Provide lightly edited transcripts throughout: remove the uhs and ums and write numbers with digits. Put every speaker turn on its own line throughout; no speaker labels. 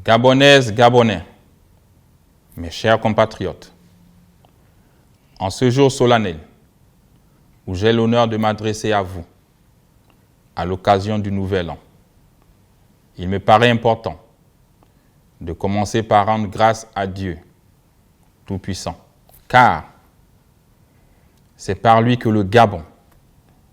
Gabonaises, Gabonais, mes chers compatriotes, en ce jour solennel où j'ai l'honneur de m'adresser à vous à l'occasion du Nouvel An, il me paraît important de commencer par rendre grâce à Dieu Tout-Puissant, car c'est par lui que le Gabon,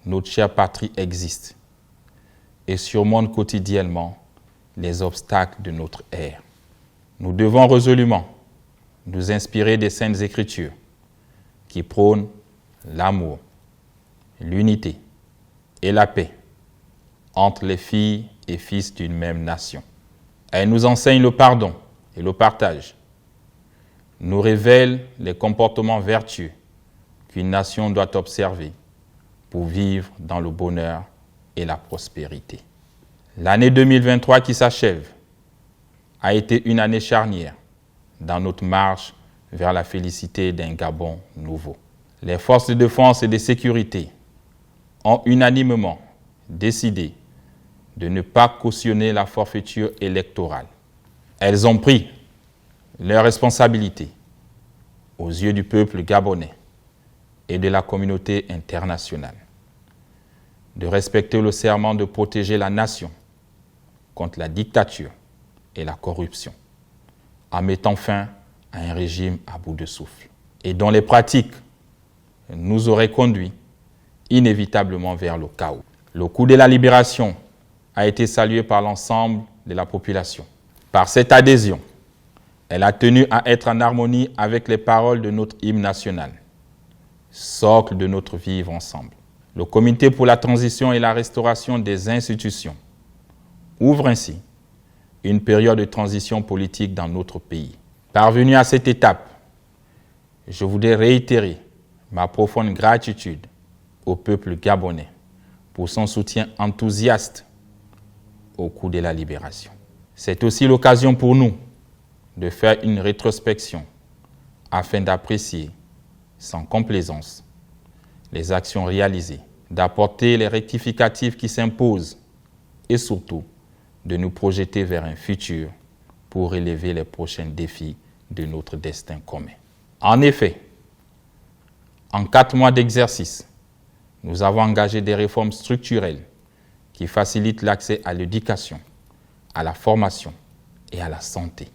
notre chère patrie, existe et surmonte quotidiennement les obstacles de notre ère. Nous devons résolument nous inspirer des Saintes Écritures qui prônent l'amour, l'unité et la paix entre les filles et fils d'une même nation. Elle nous enseigne le pardon et le partage, nous révèle les comportements vertueux qu'une nation doit observer pour vivre dans le bonheur et la prospérité. L'année 2023 qui s'achève a été une année charnière dans notre marche vers la félicité d'un Gabon nouveau. Les forces de défense et de sécurité ont unanimement décidé de ne pas cautionner la forfaiture électorale. Elles ont pris leurs responsabilités aux yeux du peuple gabonais et de la communauté internationale, de respecter le serment de protéger la nation contre la dictature et la corruption, en mettant fin à un régime à bout de souffle, et dont les pratiques nous auraient conduits inévitablement vers le chaos. Le coup de la libération a été salué par l'ensemble de la population. Par cette adhésion, elle a tenu à être en harmonie avec les paroles de notre hymne national, socle de notre vivre ensemble. Le Comité pour la transition et la restauration des institutions ouvre ainsi une période de transition politique dans notre pays. Parvenu à cette étape, je voudrais réitérer ma profonde gratitude au peuple gabonais pour son soutien enthousiaste au coup de la libération. C'est aussi l'occasion pour nous de faire une rétrospection afin d'apprécier sans complaisance les actions réalisées, d'apporter les rectificatifs qui s'imposent et surtout de nous projeter vers un futur pour relever les prochains défis de notre destin commun. En effet, en 4 mois d'exercice, nous avons engagé des réformes structurelles qui facilitent l'accès à l'éducation, à la formation et à la santé.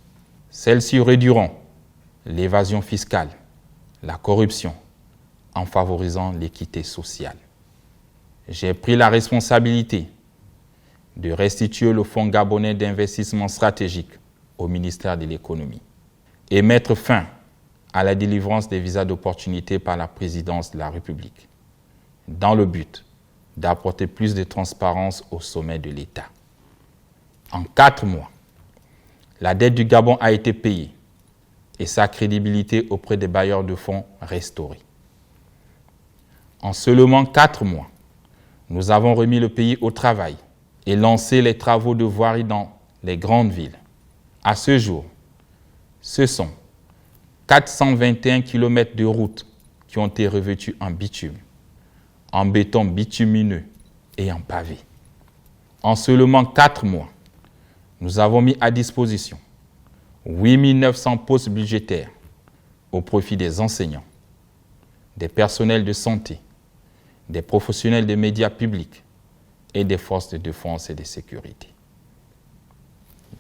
Celles-ci réduiront l'évasion fiscale, la corruption, en favorisant l'équité sociale. J'ai pris la responsabilité de restituer le Fonds gabonais d'investissement stratégique au ministère de l'Économie et mettre fin à la délivrance des visas d'opportunité par la présidence de la République, dans le but d'apporter plus de transparence au sommet de l'État. En 4 mois, la dette du Gabon a été payée et sa crédibilité auprès des bailleurs de fonds restaurée. En seulement 4 mois, nous avons remis le pays au travail et lancé les travaux de voirie dans les grandes villes. À ce jour, ce sont 421 km de routes qui ont été revêtues en bitume, en béton bitumineux et en pavé. En seulement 4 mois, nous avons mis à disposition 8 900 postes budgétaires au profit des enseignants, des personnels de santé, des professionnels des médias publics et des forces de défense et de sécurité.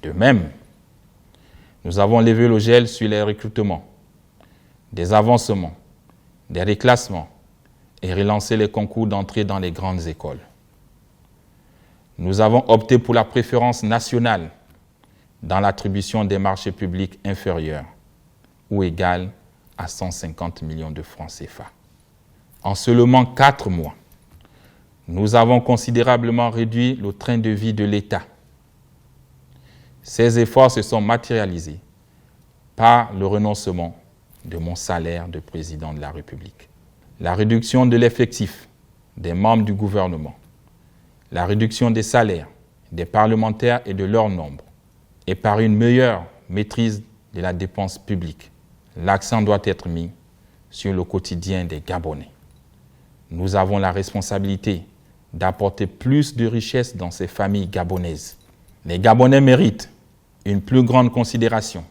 De même, nous avons levé le gel sur les recrutements, des avancements, des reclassements et relancé les concours d'entrée dans les grandes écoles. Nous avons opté pour la préférence nationale dans l'attribution des marchés publics inférieurs ou égales à 150 millions de francs CFA. En seulement 4 mois, nous avons considérablement réduit le train de vie de l'État. Ces efforts se sont matérialisés par le renoncement de mon salaire de président de la République, la réduction de l'effectif des membres du gouvernement, la réduction des salaires des parlementaires et de leur nombre, et par une meilleure maîtrise de la dépense publique. L'accent doit être mis sur le quotidien des Gabonais. Nous avons la responsabilité d'apporter plus de richesse dans ces familles gabonaises. Les Gabonais méritent une plus grande considération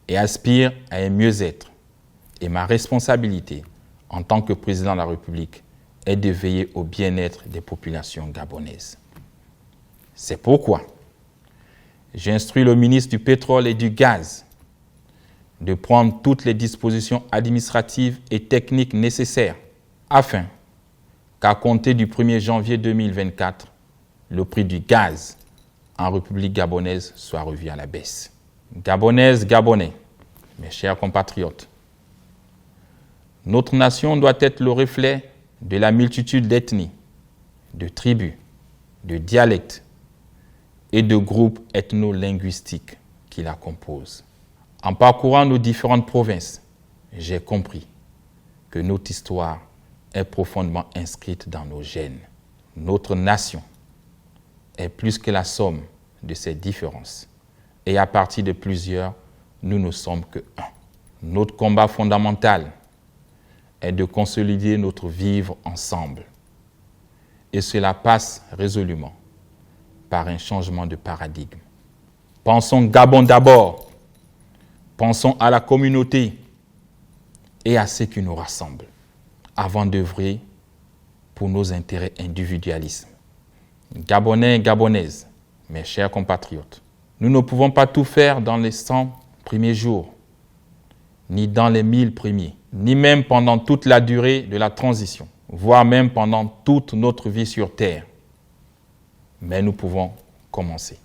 et aspire à un mieux-être. Et ma responsabilité en tant que président de la République est de veiller au bien-être des populations gabonaises. C'est pourquoi j'instruis le ministre du Pétrole et du Gaz de prendre toutes les dispositions administratives et techniques nécessaires afin qu'à compter du 1er janvier 2024, le prix du gaz en République gabonaise soit revu à la baisse. Gabonaises, Gabonais, mes chers compatriotes, notre nation doit être le reflet de la multitude d'ethnies, de tribus, de dialectes et de groupes ethno-linguistiques qui la composent. En parcourant nos différentes provinces, j'ai compris que notre histoire est profondément inscrite dans nos gènes. Notre nation est plus que la somme de ses différences. Et à partir de plusieurs, nous ne sommes que un. Notre combat fondamental est de consolider notre vivre ensemble. Et cela passe résolument par un changement de paradigme. Pensons Gabon d'abord. Pensons à la communauté et à ce qui nous rassemble, avant d'œuvrer pour nos intérêts individualistes. Gabonais, Gabonaises, mes chers compatriotes, nous ne pouvons pas tout faire dans les 100 premiers jours, ni dans les 1000 premiers, ni même pendant toute la durée de la transition, voire même pendant toute notre vie sur Terre. Mais nous pouvons commencer.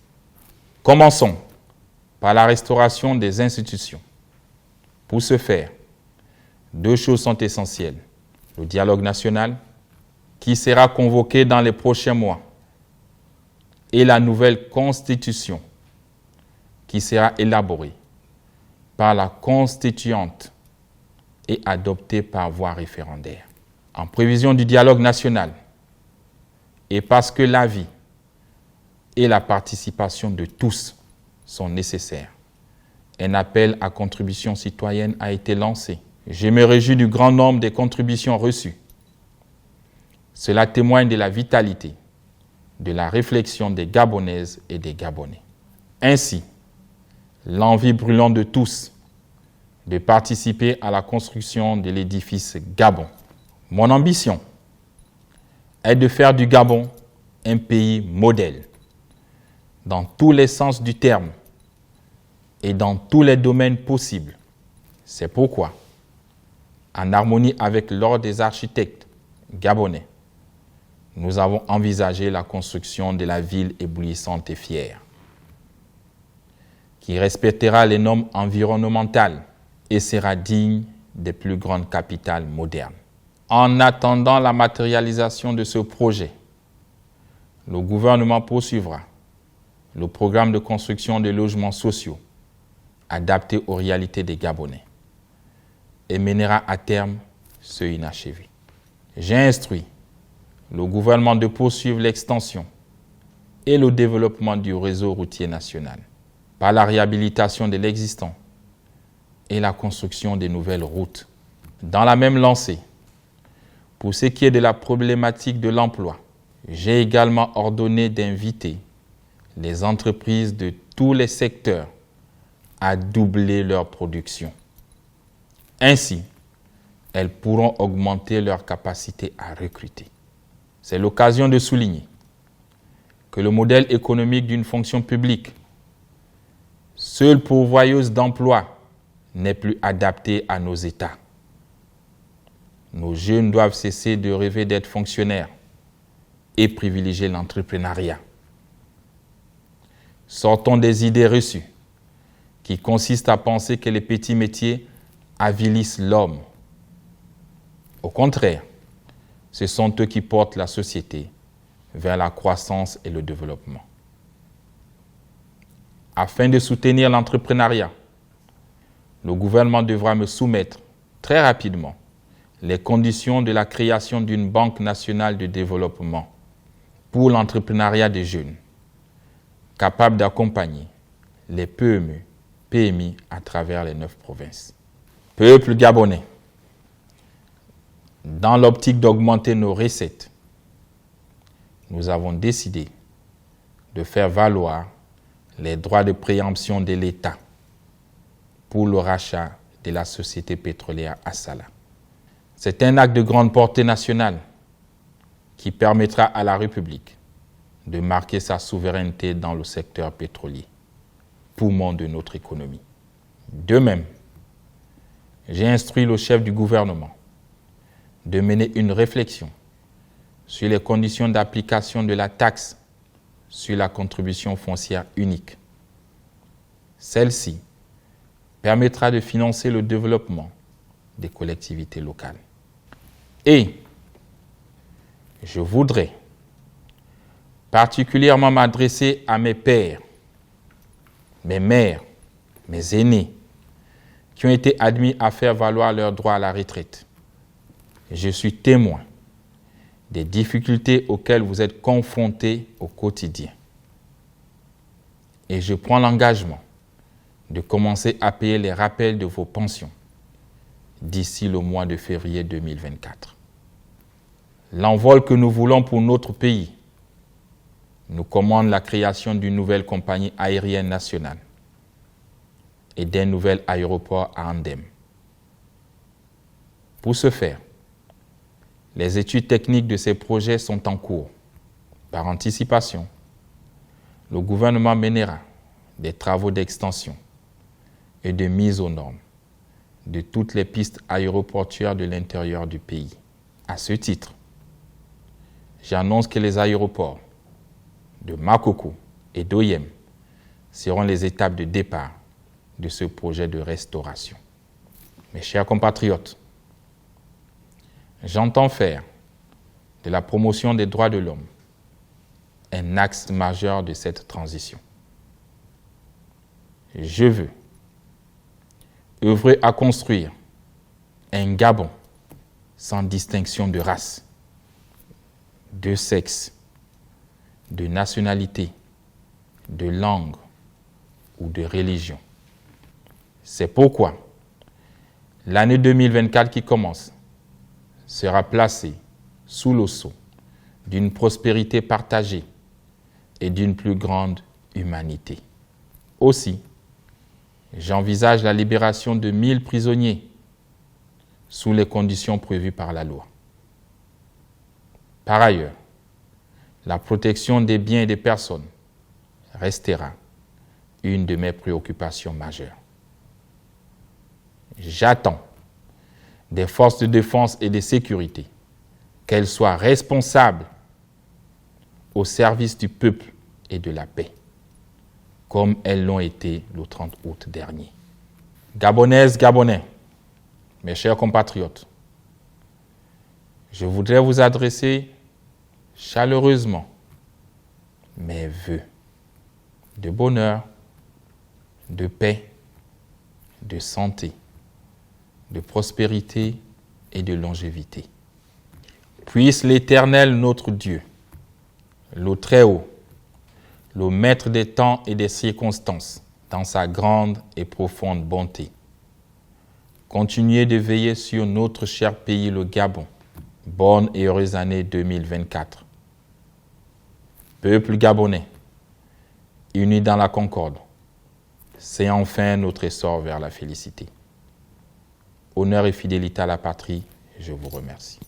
Commençons par la restauration des institutions. Pour ce faire, 2 choses sont essentielles. Le dialogue national, qui sera convoqué dans les prochains mois, et la nouvelle constitution, qui sera élaborée par la constituante et adoptée par voie référendaire. En prévision du dialogue national, et parce que la vie et la participation de tous sont nécessaires, un appel à contribution citoyenne a été lancé. Je me réjouis du grand nombre des contributions reçues. Cela témoigne de la vitalité, de la réflexion des Gabonaises et des Gabonais. Ainsi, l'envie brûlante de tous de participer à la construction de l'édifice Gabon. Mon ambition est de faire du Gabon un pays modèle, dans tous les sens du terme et dans tous les domaines possibles. C'est pourquoi, en harmonie avec l'Ordre des architectes gabonais, nous avons envisagé la construction de la ville éblouissante et fière, qui respectera les normes environnementales et sera digne des plus grandes capitales modernes. En attendant la matérialisation de ce projet, le gouvernement poursuivra le programme de construction de logements sociaux adaptés aux réalités des Gabonais et mènera à terme ceux inachevés. J'ai instruit le gouvernement de poursuivre l'extension et le développement du réseau routier national par la réhabilitation de l'existant et la construction de nouvelles routes. Dans la même lancée, pour ce qui est de la problématique de l'emploi, j'ai également ordonné d'inviter les entreprises de tous les secteurs à doubler leur production. Ainsi, elles pourront augmenter leur capacité à recruter. C'est l'occasion de souligner que le modèle économique d'une fonction publique, seule pourvoyeuse d'emplois, n'est plus adapté à nos États. Nos jeunes doivent cesser de rêver d'être fonctionnaires et privilégier l'entrepreneuriat. Sortons des idées reçues qui consistent à penser que les petits métiers avilissent l'homme. Au contraire, ce sont eux qui portent la société vers la croissance et le développement. Afin de soutenir l'entrepreneuriat, le gouvernement devra me soumettre très rapidement les conditions de la création d'une banque nationale de développement pour l'entrepreneuriat des jeunes, capable d'accompagner les PME, PMI à travers les 9 provinces. Peuple gabonais, dans l'optique d'augmenter nos recettes, nous avons décidé de faire valoir les droits de préemption de l'État pour le rachat de la société pétrolière Assala. C'est un acte de grande portée nationale qui permettra à la République de marquer sa souveraineté dans le secteur pétrolier, poumon de notre économie. De même, j'ai instruit le chef du gouvernement de mener une réflexion sur les conditions d'application de la taxe sur la contribution foncière unique. Celle-ci permettra de financer le développement des collectivités locales. Et je voudrais particulièrement m'adresser à mes pères, mes mères, mes aînés, qui ont été admis à faire valoir leur droit à la retraite. Je suis témoin des difficultés auxquelles vous êtes confrontés au quotidien. Et je prends l'engagement de commencer à payer les rappels de vos pensions d'ici le mois de février 2024. L'envol que nous voulons pour notre pays nous commande la création d'une nouvelle compagnie aérienne nationale et d'un nouvel aéroport à Andem. Pour ce faire, les études techniques de ces projets sont en cours. Par anticipation, le gouvernement mènera des travaux d'extension et de mise aux normes de toutes les pistes aéroportuaires de l'intérieur du pays. À ce titre, j'annonce que les aéroports de Makoko et d'Oyem seront les étapes de départ de ce projet de restauration. Mes chers compatriotes, j'entends faire de la promotion des droits de l'homme un axe majeur de cette transition. Je veux œuvrer à construire un Gabon sans distinction de race, de sexe, de nationalité, de langue ou de religion. C'est pourquoi l'année 2024 qui commence sera placée sous le sceau d'une prospérité partagée et d'une plus grande humanité. Aussi, j'envisage la libération de 1000 prisonniers sous les conditions prévues par la loi. Par ailleurs, la protection des biens et des personnes restera une de mes préoccupations majeures. J'attends des forces de défense et de sécurité qu'elles soient responsables au service du peuple et de la paix, comme elles l'ont été le 30 août dernier. Gabonaises, Gabonais, mes chers compatriotes, je voudrais vous adresser chaleureusement mes vœux de bonheur, de paix, de santé, de prospérité et de longévité. Puisse l'Éternel, notre Dieu, le Très-Haut, le Maître des temps et des circonstances, dans sa grande et profonde bonté, continuer de veiller sur notre cher pays, le Gabon. Bonne et heureuse année 2024. Peuple gabonais, unis dans la concorde, c'est enfin notre essor vers la félicité. Honneur et fidélité à la patrie, je vous remercie.